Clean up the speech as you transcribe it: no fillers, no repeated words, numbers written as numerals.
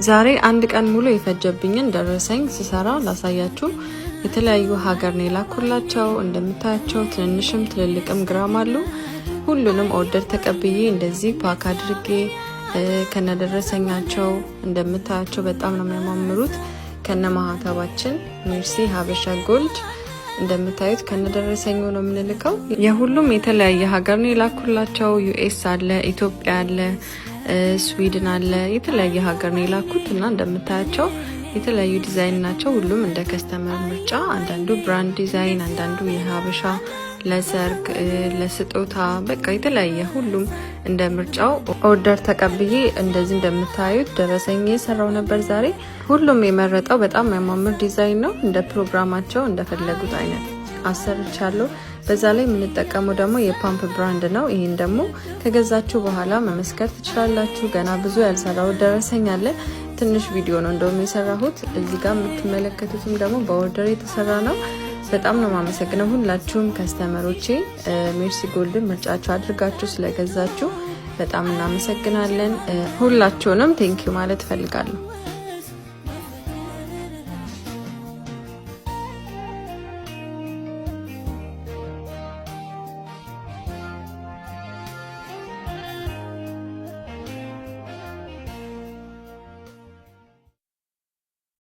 ዛሬ አንድ ቀን ሙሉ የፈጀብኝን ደረሰኝ ስሰራ ላሳያችሁ። የተለያዩ ሀገር ነው የላኩላቸው። እንደምታያቸው ትንንሽም ትልልቅም ግራም አሉ። ሁሉንም ኦርደር ተቀብዬ እንደዚህ ፓክ አድርጌ ከነደረሰኛቸው እንደምታያቸው በጣም ነው የሚያማምሩት። ከነማህተባችን ሜርሲ ሀበሻ ጎልድ እንደምታዩት ከነደረሰኙ ነው የምንልከው። የሁሉም የተለያየ ሀገር ነው የላኩላቸው። ዩኤስ አለ፣ ኢትዮጵያ አለ፣ ስዊድን አለ፣ የተለያየ ሀገር ነው የላኩት እና እንደምታያቸው የተለያዩ ዲዛይን ናቸው። ሁሉም እንደ ከስተመር ምርጫ፣ አንዳንዱ ብራንድ ዲዛይን፣ አንዳንዱ የሀበሻ ለሰርግ ለስጦታ በቃ የተለያየ ሁሉም እንደ ምርጫው ኦርደር ተቀብዬ እንደዚህ እንደምታዩት ደረሰኝ የሰራው ነበር ዛሬ። ሁሉም የመረጠው በጣም የሚያማምር ዲዛይን ነው። እንደ ፕሮግራማቸው እንደፈለጉት አይነት አሰርቻለሁ። በዛ ላይ የምንጠቀመው ደግሞ የፓምፕ ብራንድ ነው። ይሄን ደግሞ ከገዛችሁ በኋላ መመስከር ትችላላችሁ። ገና ብዙ ያልሰራው ደረሰኝ አለ። ትንሽ ቪዲዮ ነው እንደውም የሰራሁት። እዚህ ጋር የምትመለከቱትም ደግሞ በኦርደር የተሰራ ነው። በጣም ነው ማመሰግነው ሁላችሁም ከስተመሮቼ ሜርሲ ጎልድን ምርጫችሁ አድርጋችሁ ስለገዛችሁ በጣም እናመሰግናለን። ሁላችሁንም ቴንኪዩ ማለት ፈልጋለሁ።